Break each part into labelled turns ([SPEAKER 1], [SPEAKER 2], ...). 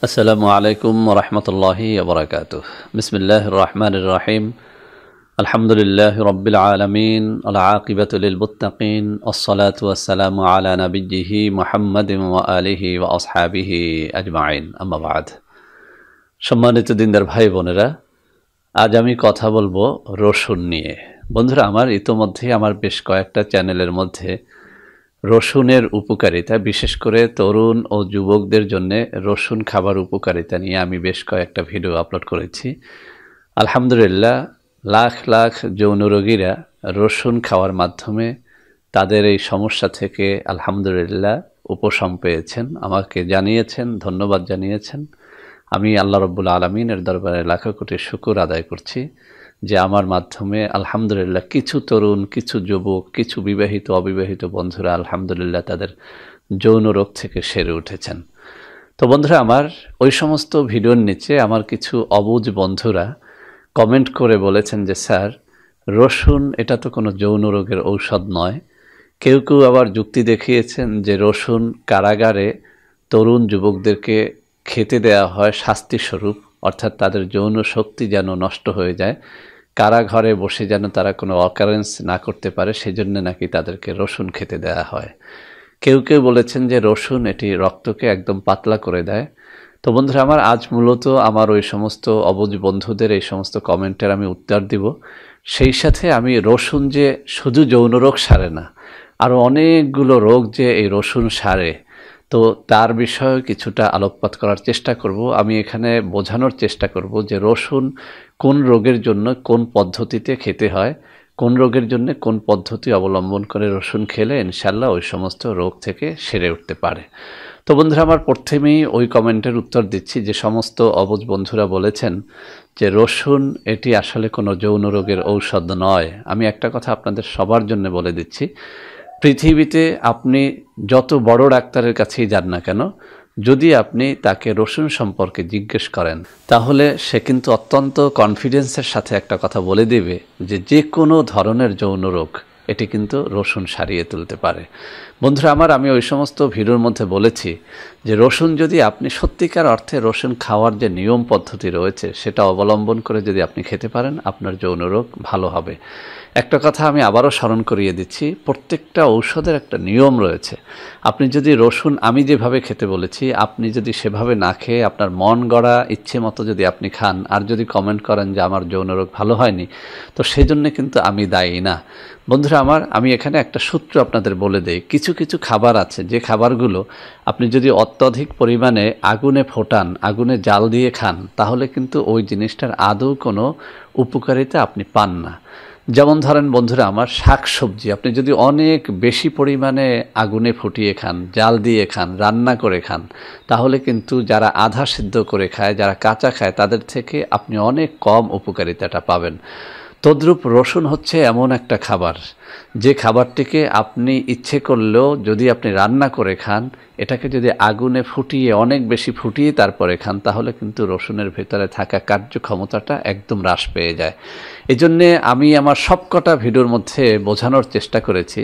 [SPEAKER 1] আসসালামু আলাইকুম ওয়া রাহমাতুল্লাহি ওয়া বারাকাতুহু। বিসমিল্লাহির রহমানির রহিম। আলহামদুলিল্লাহি রাব্বিল আলামিন। আল আকিবাতু লিল মুত্তাকিন। আসসালাতু ওয়াসসালামু আলা নাবিয়্যিহি মুহাম্মাদিন ওয়া আলিহি ওয়া আসহাবিহি আজমাইন। আম্মা বা'দ। সম্মানিত দিনদার ভাই বোনেরা, আজ আমি কথা বলবো রসুন নিয়ে। বন্ধুরা, আমার ইতোমধ্যেই আমার বেশ কয়েকটা চ্যানেলের মধ্যে রসুনের উপকারিতা, বিশেষ করে তরুণ ও যুবকদের জন্য রসুন খাবার উপকারিতা নিয়ে আমি বেশ কয়েকটা ভিডিও আপলোড করেছি। আলহামদুলিল্লাহ, লাখ লাখ যৌন রোগীরা রসুন খাওয়ার মাধ্যমে তাদের এই সমস্যা থেকে আলহামদুলিল্লাহ উপশম পেয়েছেন, আমাকে জানিয়েছেন, ধন্যবাদ জানিয়েছেন। আমি আল্লাহ রব্বুল আলমিনের দরবারে লাখো কোটি শুকর আদায় করছি যে আমার মাধ্যমে আলহামদুলিল্লাহ কিছু তরুণ, কিছু যুবক, কিছু বিবাহিত অবিবাহিত বন্ধুরা আলহামদুলিল্লাহ তাদের যৌন রোগ থেকে সেরে উঠেছেন। তো বন্ধুরা, আমার ওই সমস্ত ভিডিওর নিচে আমার কিছু অবুঝ বন্ধুরা কমেন্ট করে বলেছেন যে স্যার, রসুন এটা তো কোনো যৌন রোগের ঔষধ নয়। কেউ কেউ আবার যুক্তি দেখিয়েছেন যে রসুন কারাগারে তরুণ যুবকদেরকে খেতে দেয়া হয় শাস্তিস্বরূপ, অর্থাৎ তাদের যৌন শক্তি যেন নষ্ট হয়ে যায়, কারাঘরে বসে যেন তারা কোনো অকারেন্স না করতে পারে, সেজন্য নাকি তাদেরকে রসুন খেতে দেয়া হয়। কেউ কেউ বলেছেন যে রসুন এটি রক্তকে একদম পাতলা করে দেয়। তো বন্ধুরা আমার, আজ মূলত আমার ওই সমস্ত অবুঝ বন্ধুদের এই সমস্ত কমেন্টের আমি উত্তর দিব। সেই সাথে আমি রসুন যে শুধু যৌন রোগ সারে না, আরও অনেকগুলো রোগ যে এই রসুন সারে, তো তার বিষয়ে কিছুটা আলোকপাত করার চেষ্টা করব। আমি এখানে বোঝানোর চেষ্টা করব যে রসুন কোন রোগের জন্য কোন পদ্ধতিতে খেতে হয়, কোন রোগের জন্য কোন পদ্ধতি অবলম্বন করে রসুন খেলে ইনশাল্লাহ ওই সমস্ত রোগ থেকে সেরে উঠতে পারে। তো বন্ধুরা আমার, প্রথমেই ওই কমেন্টের উত্তর দিচ্ছি যে সমস্ত অবুঝ বন্ধুরা বলেছেন যে রসুন এটি আসলে কোনো যৌন রোগের ঔষধ নয়। আমি একটা কথা আপনাদের সবার জন্য বলে দিচ্ছি, পৃথিবীতে আপনি যত বড় ডাক্তারের কাছেই যান না কেন, যদি আপনি তাকে রসুন সম্পর্কে জিজ্ঞেস করেন তাহলে সে কিন্তু অত্যন্ত কনফিডেন্সের সাথে একটা কথা বলে দেবে যে যে কোনো ধরনের যৌন রোগ এটি কিন্তু রসুন সারিয়ে তুলতে পারে। বন্ধুরা আমার, আমি ওই সমস্ত ভিডিওর মধ্যে বলেছি যে রসুন যদি আপনি সত্যিকার অর্থে রসুন খাওয়ার যে নিয়ম পদ্ধতি রয়েছে সেটা অবলম্বন করে যদি আপনি খেতে পারেন, আপনার যৌন রোগ ভালো হবে। একটা কথা আমি আবারও স্মরণ করিয়ে দিচ্ছি, প্রত্যেকটা ঔষধের একটা নিয়ম রয়েছে। আপনি যদি রসুন আমি যেভাবে খেতে বলেছি আপনি যদি সেভাবে না খেয়ে আপনার মন গড়া ইচ্ছে মতো যদি আপনি খান আর যদি কমেন্ট করেন যে আমার যৌন রোগ ভালো হয়নি, তো সেই জন্য কিন্তু আমি দায়ী না। বন্ধুরা আমার, আমি এখানে একটা সূত্র আপনাদের বলে দেই। কিছু কিছু খাবার আছে যে খাবারগুলো আপনি যদি অত্যধিক পরিমাণে আগুনে ফোটান, আগুনে জাল দিয়ে খান, তাহলে কিন্তু ওই জিনিসটার আদৌ কোনো উপকারিতা আপনি পান না। যেমন ধরেন বন্ধুরা আমার, শাক সবজি আপনি যদি অনেক বেশি পরিমাণে আগুনে ফুটিয়ে খান, জাল দিয়ে খান, রান্না করে খান, তাহলে কিন্তু যারা আধা সিদ্ধ করে খায়, যারা কাঁচা খায়, তাদের থেকে আপনি অনেক কম উপকারিতাটা পাবেন। তদ্রূপ রসুন হচ্ছে এমন একটা খাবার যে খাবারটিকে আপনি ইচ্ছে করলেও যদি আপনি রান্না করে খান, এটাকে যদি আগুনে ফুটিয়ে অনেক বেশি ফুটিয়ে তারপরে খান, তাহলে কিন্তু রসুনের ভেতরে থাকা কার্যক্ষমতাটা একদম হ্রাস পেয়ে যায়। এজন্যে আমি আমার সবকটা ভিডিওর মধ্যে বোঝানোর চেষ্টা করেছি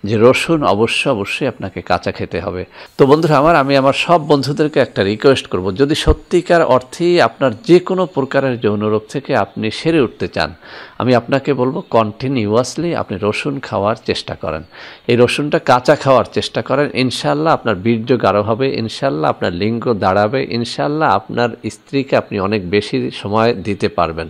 [SPEAKER 1] যে রসুন অবশ্যই আপনাকে কাঁচা খেতে হবে। তো বন্ধুরা আমার, আমি আমার সব বন্ধুদেরকে একটা রিকোয়েস্ট করব, যদি সত্যিকার অর্থেই আপনার যে কোনো প্রকারের যৌন রোগ থেকে আপনি সেরে উঠতে চান, আমি আপনাকে বলবো কন্টিনিউয়াসলি আপনি রসুন খাওয়ার চেষ্টা করেন। এই রসুনটা কাঁচা খাওয়ার চেষ্টা করেন, ইনশাল্লাহ আপনার বীর্য গাঢ় হবে, ইনশাল্লাহ আপনার লিঙ্গ দাঁড়াবে, ইনশাল্লাহ আপনার স্ত্রীকে আপনি অনেক বেশি সময় দিতে পারবেন।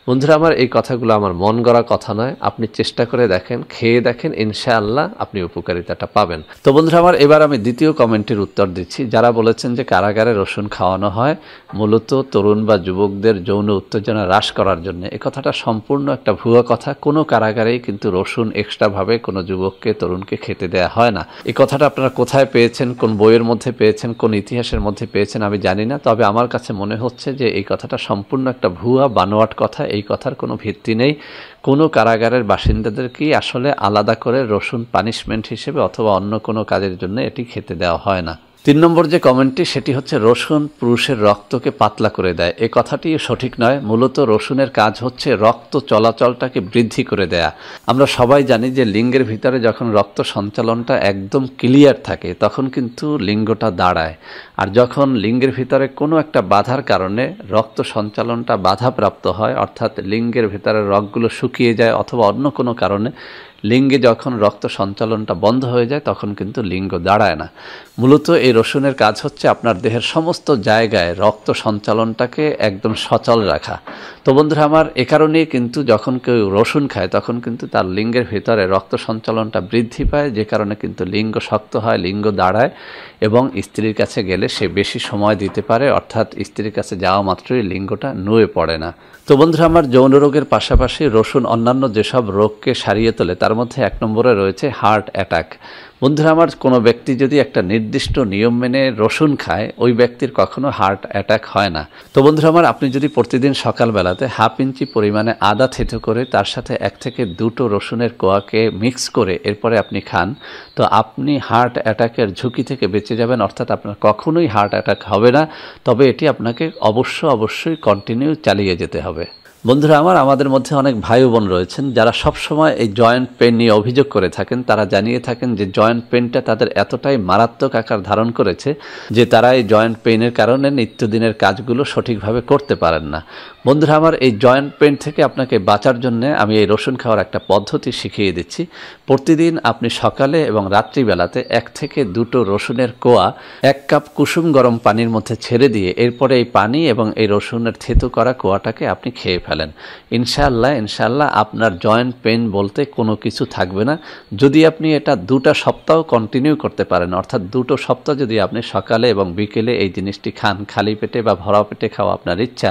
[SPEAKER 1] বন্ধুরা আমার, এই কথাগুলো আমার মন গড়া কথা নয়, আপনি চেষ্টা করে দেখেন, খেয়ে দেখেন, ইনশাআল্লাহ আপনি উপকারিতাটা পাবেন। তো বন্ধুরা আমার, এবার আমি দ্বিতীয় কমেন্টের উত্তর দিচ্ছি। যারা বলেছেন যে কারাগারে রসুন খাওয়ানো হয় মূলত তরুণ বা যুবকদের যৌন উত্তেজনা হ্রাস করার জন্য, এই কথাটা সম্পূর্ণ একটা ভুয়া কথা। কোনো কারাগারেই কিন্তু রসুন এক্সট্রাভাবে কোনো যুবককে, তরুণকে খেতে দেয়া হয় না। এই কথাটা আপনারা কোথায় পেয়েছেন, কোন বইয়ের মধ্যে পেয়েছেন, কোন ইতিহাসের মধ্যে পেয়েছেন আমি জানি না, তবে আমার কাছে মনে হচ্ছে যে এই কথাটা সম্পূর্ণ একটা ভুয়া বানোয়াট কথা। এই কথার কোনো ভিত্তি নেই। কোনো কারাগারের বাসিন্দাদেরকেই আসলে আলাদা করে রসুন পানিশমেন্ট হিসেবে অথবা অন্য কোনো কাজের জন্য এটি খেতে দেওয়া হয় না। তিন নম্বর যে কমেন্টটি সেটি হচ্ছে রসুন পুরুষের রক্তকে পাতলা করে দেয়। এই কথাটি সঠিক নয়। মূলত রসুনের কাজ হচ্ছে রক্ত চলাচলটাকে বৃদ্ধি করে দেয়া। আমরা সবাই জানি যে লিঙ্গের ভিতরে যখন রক্ত সঞ্চালনটা একদম ক্লিয়ার থাকে তখন কিন্তু লিঙ্গটা দাঁড়ায়, আর যখন লিঙ্গের ভিতরে কোনো একটা বাধার কারণে রক্ত সঞ্চালনটা বাধাপ্রাপ্ত হয়, অর্থাৎ লিঙ্গের ভিতরে রগগুলো শুকিয়ে যায় অথবা অন্য কোনো কারণে লিঙ্গে যখন রক্ত সঞ্চালনটা বন্ধ হয়ে যায় তখন কিন্তু লিঙ্গ দাঁড়ায় না। মূলত এই রসুনের কাজ হচ্ছে আপনার দেহের সমস্ত জায়গায় রক্ত সঞ্চালনটাকে একদম সচল রাখা। তো বন্ধুরা আমার, এ কারণেই কিন্তু যখন কেউ রসুন খায় তখন কিন্তু তার লিঙ্গের ভিতরে রক্ত সঞ্চালনটা বৃদ্ধি পায়, যে কারণে কিন্তু লিঙ্গ শক্ত হয়, লিঙ্গ দাঁড়ায় এবং স্ত্রীর কাছে গেলে সে বেশি সময় দিতে পারে, অর্থাৎ স্ত্রীর কাছে যাওয়া মাত্রই লিঙ্গটা নুয়ে পড়ে না। তো বন্ধুরা আমার, যৌন রোগের পাশাপাশি রসুন অন্যান্য যেসব রোগকে সারিয়ে তোলে তার মধ্যে 1 নম্বরে রয়েছে হার্ট অ্যাটাক। বন্ধুরা আমার, কোনো ব্যক্তি যদি একটা নির্দিষ্ট নিয়ম মেনে রসুন খায় ওই ব্যক্তির কখনো হার্ট অ্যাটাক হয় না। তো বন্ধুরা আমার, আপনি যদি প্রতিদিন সকালবেলাতে 1/2 ইঞ্চি পরিমাণে আদা থেতো করে তার সাথে 1 থেকে 2টো রসুনের কোয়াকে মিক্স করে এরপরে আপনি খান, তো আপনি হার্ট অ্যাটাকের ঝুঁকি থেকে বেঁচে যাবেন, অর্থাৎ আপনার কখনোই হার্ট অ্যাটাক হবে না। তবে এটি আপনাকে অবশ্যই কন্টিনিউ চালিয়ে যেতে হবে। বন্ধুরা আমার, আমাদের মধ্যে অনেক ভাই বোন রয়েছেন যারা সবসময় এই জয়েন্ট পেন নিয়ে অভিযোগ করে থাকেন। তারা জানিয়ে থাকেন যে জয়েন্ট পেনটা তাদের এতটাই মারাত্মক আকার ধারণ করেছে যে তারা এই জয়েন্ট পেনের কারণে নিত্যদিনের কাজগুলো সঠিকভাবে করতে পারেন না। বন্ধুরা আমার, এই জয়েন্ট পেন থেকে আপনাকে বাঁচার জন্য আমি এই রসুন খাওয়ার একটা পদ্ধতি শিখিয়ে দিচ্ছি। প্রতিদিন আপনি সকালে এবং রাত্রিবেলাতে 1 থেকে 2টো রসুনের কোয়া 1 কাপ কুসুম গরম পানির মধ্যে ছেড়ে দিয়ে এরপরে এই পানি এবং এই রসুনের থেতো করা কোয়াটাকে আপনি খেয়ে ফেলেন। ইনশাআল্লাহ আপনার জয়েন্ট পেন বলতে কোনো কিছু থাকবে না। যদি আপনি এটা 2টা সপ্তাহ কন্টিনিউ করতে পারেন, অর্থাৎ 2টো সপ্তাহ যদি আপনি সকালে এবং বিকেলে এই জিনিসটি খান, খালি পেটে বা ভরা পেটে খাওয়া আপনার ইচ্ছা,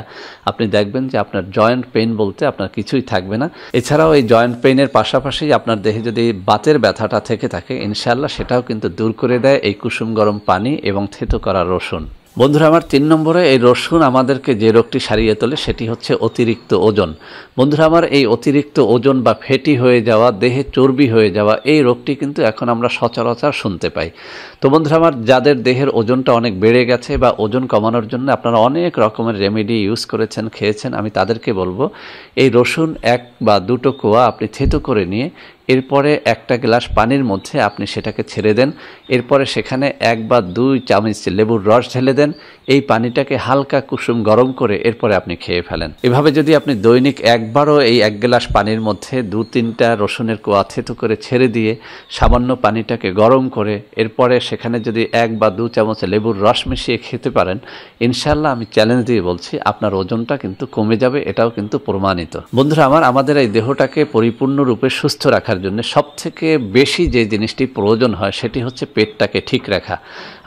[SPEAKER 1] আপনি দেখবেন যে আপনার জয়েন্ট পেন বলতে আপনার কিছুই থাকবে না। এছাড়াও এই জয়েন্ট পেনের পাশাপাশি আপনার দেহে যদি বাতের ব্যথাটা থেকে থাকে, ইনশাআল্লাহ সেটাও কিন্তু দূর করে দেয় এই কুসুম গরম পানি এবং থেতো করা রসুন। বন্ধুরা আমার, 3 নম্বরে এই রসুন আমাদেরকে যে রোগটি সারিয়ে তোলে সেটি হচ্ছে অতিরিক্ত ওজন। বন্ধুরা আমার, এই অতিরিক্ত ওজন বা ফ্যাটি হয়ে যাওয়া, দেহে চর্বি হয়ে যাওয়া, এই রোগটি কিন্তু এখন আমরা সচরাচর শুনতে পাই। তো বন্ধুরা আমার, যাদের দেহের ওজনটা অনেক বেড়ে গেছে বা ওজন কমানোর জন্য আপনারা অনেক রকমের রেমেডি ইউজ করেছেন, খেয়েছেন, আমি তাদেরকে বলবো এই রসুন 1 বা 2টো কোয়া আপনি থেতো করে নিয়ে এরপরে 1টা গ্লাস পানির মধ্যে আপনি সেটাকে ছেড়ে দেন। এরপরে সেখানে 1 বা 2 চামচ লেবুর রস ঢেলে দেন। এই পানিটাকে হালকা কুসুম গরম করে এরপরে আপনি খেয়ে ফেলেন। এভাবে যদি আপনি দৈনিক একবারও এই 1 গ্লাস পানির মধ্যে 2-3টা রসুনের কোয়া থেতো করে ছেড়ে দিয়ে সামান্য পানিটাকে গরম করে এরপরে সেখানে যদি 1 বা 2 চামচ লেবুর রস মিশিয়ে খেতে পারেন, ইনশাআল্লাহ আমি চ্যালেঞ্জ দিয়ে বলছি আপনার ওজনটা কিন্তু কমে যাবে। এটাও কিন্তু প্রমাণিত। বন্ধুরা আমার, আমাদের এই দেহটাকে পরিপূর্ণরূপে সুস্থ রাখার জন্য সবথেকে বেশি যে জিনিসটি প্রয়োজন হয় সেটি হচ্ছে পেটটাকে ঠিক রাখা।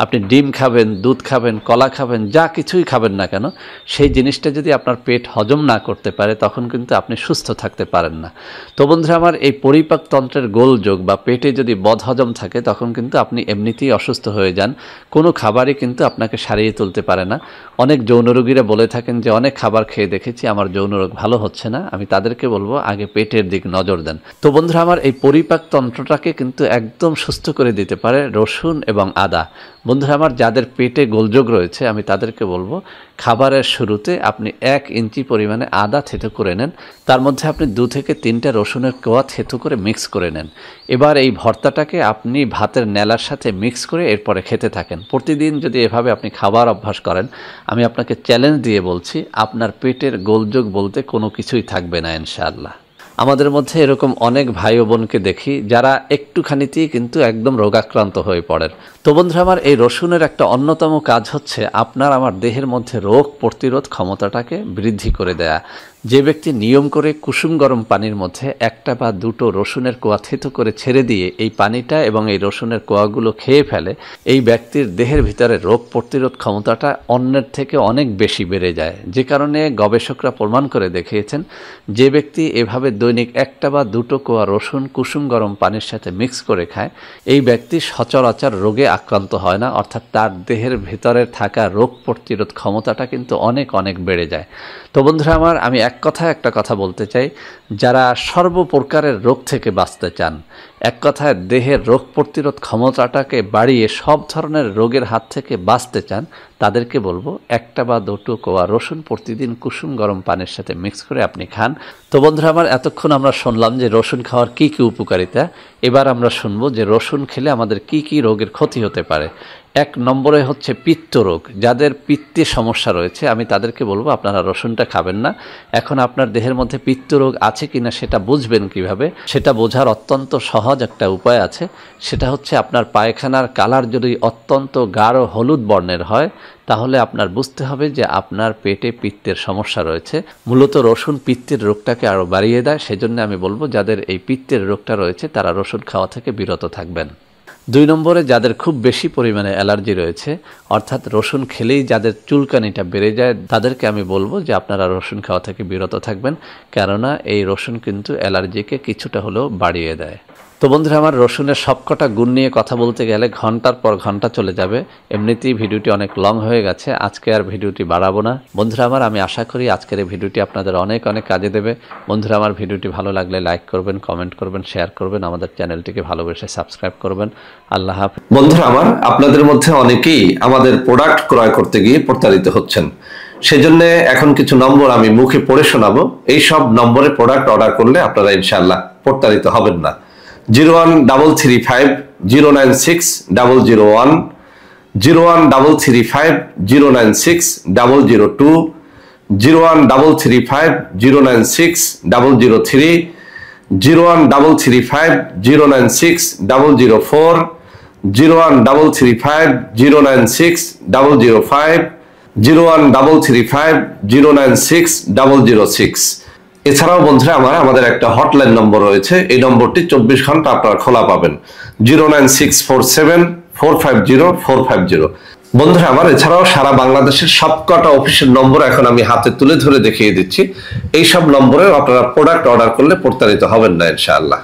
[SPEAKER 1] আপনি ডিম খাবেন, দুধ খাবেন, কলা খাবেন, যা কিছুই খাবেন না কেন, সেই জিনিসটা যদি আপনার পেট হজম না করতে পারে তখন কিন্তু আপনি সুস্থ থাকতে পারেন না। তো বন্ধুরা আমার, এই পরিপাক তন্ত্রের গোলযোগ বা পেটে যদি বদহজম থাকে তখন কিন্তু আপনি এমনিতেই অসুস্থ হয়ে যান। কোনো খাবারই কিন্তু আপনাকে সারিয়ে তুলতে পারে না। অনেক যৌন রোগীরা বলে থাকেন যে অনেক খাবার খেয়ে দেখেছি আমার যৌন রোগ ভালো হচ্ছে না। আমি তাদেরকে বলবো আগে পেটের দিক নজর দেন। তো বন্ধুরা আমার, এই পরিপাক তন্ত্রটাকে কিন্তু একদম সুস্থ করে দিতে পারে রসুন এবং আদা। বন্ধুরা আমার, যাদের পেটে গোলযোগ রয়েছে আমি তাদেরকে বলবো খাবারের শুরুতে আপনি 1 ইঞ্চি পরিমাণে আদা থেতো করে নেন, তার মধ্যে আপনি 2 থেকে 3টা রসুনের কোয়া থেতো করে মিক্স করে নেন। এবার এই ভর্তাটাকে আপনি ভাতের নেলার সাথে মিক্স করে এরপরে খেতে থাকেন। প্রতিদিন যদি এভাবে আপনি খাবার অভ্যাস করেন, আমি আপনাকে চ্যালেঞ্জ দিয়ে বলছি আপনার পেটের গোলযোগ বলতে কোনো কিছুই থাকবে না ইনশাআল্লাহ। আমাদের মধ্যে এরকম অনেক ভাই ও বোনকে দেখি যারা একটুখানিতেই কিন্তু একদম রোগাক্রান্ত হয়ে পড়েন। তো বন্ধুরা আমার, এই রসুনের একটা অন্যতম কাজ হচ্ছে আপনার আমার দেহের মধ্যে রোগ প্রতিরোধ ক্ষমতাটাকে বৃদ্ধি করে দেয়া। যে ব্যক্তি নিয়ম করে কুসুম গরম পানির মধ্যে 1টা বা 2টো রসুনের কোয়া থেতো করে ছেড়ে দিয়ে এই পানিটা এবং এই রসুনের কোয়াগুলো খেয়ে ফেলে, এই ব্যক্তির দেহের ভিতরে রোগ প্রতিরোধ ক্ষমতাটা অন্যের থেকে অনেক বেশি বেড়ে যায়। যে কারণে গবেষকরা প্রমাণ করে দেখিয়েছেন যে ব্যক্তি এভাবে দৈনিক 1টা বা 2টো কোয়া রসুন কুসুম গরম পানির সাথে মিক্স করে খায়, এই ব্যক্তি সচরাচর রোগে আক্রান্ত হয় না, অর্থাৎ তার দেহের ভিতরে থাকা রোগ প্রতিরোধ ক্ষমতাটা কিন্তু অনেক বেড়ে যায়। তো বন্ধুরা আমার, আমি এক কথায় একটা কথা বলতে চাই, যারা সর্বপ্রকারের রোগ থেকে বাঁচতে চান, এক কথায় দেহের রোগ প্রতিরোধ ক্ষমতাটাকে বাড়িয়ে সব ধরনের রোগের হাত থেকে বাঁচতে চান, তাদেরকে বলবো একটা বা দুটো কোয়া রসুন প্রতিদিন কুসুম গরম পানির সাথে মিক্স করে আপনি খান। তো বন্ধুরা আমার, এতক্ষণ আমরা শুনলাম যে রসুন খাওয়ার কী কী উপকারিতা। এবার আমরা শুনবো যে রসুন খেলে আমাদের কি কি রোগের ক্ষতি হতে পারে। এক নম্বরে হচ্ছে পিত্ত রোগ। যাদের পিত্তের সমস্যা রয়েছে আমি তাদেরকে বলবো আপনারা রসুনটা খাবেন না। এখন আপনার দেহের মধ্যে পিত্ত রোগ আছে কিনা সেটা বুঝবেন কিভাবে? সেটা বোঝার অত্যন্ত সহজ একটা উপায় আছে। সেটা হচ্ছে আপনার পায়খানার কালার যদি অত্যন্ত গাঢ় হলুদ বর্ণের হয়, তাহলে আপনার বুঝতে হবে যে আপনার পেটে পিত্তের সমস্যা রয়েছে। মূলত রসুন পিত্তের রোগটাকে আরও বাড়িয়ে দেয়। সেজন্য আমি বলবো যাদের এই পিত্তের রোগটা রয়েছে তারা রসুন খাওয়া থেকে বিরত থাকবেন। 2 নম্বরে যাদের খুব বেশি পরিমাণে অ্যালার্জি রয়েছে, অর্থাৎ রসুন খেলেই যাদের চুলকানিটা বেড়ে যায়, তাদেরকে আমি বলবো যে আপনারা রসুন খাওয়া থেকে বিরত থাকবেন, কেননা এই রসুন কিন্তু অ্যালার্জিকে কিছুটা হলেও বাড়িয়ে দেয়। তো বন্ধুরা আমার, রসুনের সবকটা গুণ নিয়ে কথা বলতে গেলে ঘন্টার পর ঘন্টা চলে যাবে। এমনিতেই ভিডিওটি অনেক লং হয়ে গেছে, আজকে আর ভিডিওটি বাড়াবো না। বন্ধুরা আমার, আমি আশা করি আজকের এই ভিডিওটি আপনাদের অনেক অনেক কাজে দেবে। বন্ধুরা আমার, ভিডিওটি ভালো লাগলে লাইক করবেন, কমেন্ট করবেন, শেয়ার করবেন, আমাদের চ্যানেলটিকে ভালোবেসে সাবস্ক্রাইব করবেন। আল্লাহ হাফেজ।
[SPEAKER 2] বন্ধুরা আমার, আপনাদের মধ্যে অনেকেই আমাদের প্রোডাক্ট ক্রয় করতে গিয়ে প্রতারিত হচ্ছেন। সেজন্য এখন কিছু নম্বর আমি মুখে পড়ে শোনাবো। এই সব নম্বরে প্রোডাক্ট অর্ডার করলে আপনারা ইনশাআল্লাহ প্রতারিত হবেন না। 01335096001, 01335096002, 01335096003, 01335096004, 01335096005, 01335096006। এছাড়াও বন্ধুরা আমার, আমাদের একটা হটলাইন নম্বর রয়েছে। এই নম্বরটি 24 ঘন্টা আপনারা খোলা পাবেন, 09647450450। বন্ধুরা আমার, এছাড়াও সারা বাংলাদেশের সবকটা অফিসের নম্বর এখন আমি হাতে তুলে ধরে দেখিয়ে দিচ্ছি। এই সব নম্বরেও আপনারা প্রোডাক্ট অর্ডার করলে প্রতারিত হবেন না ইনশাআল্লাহ।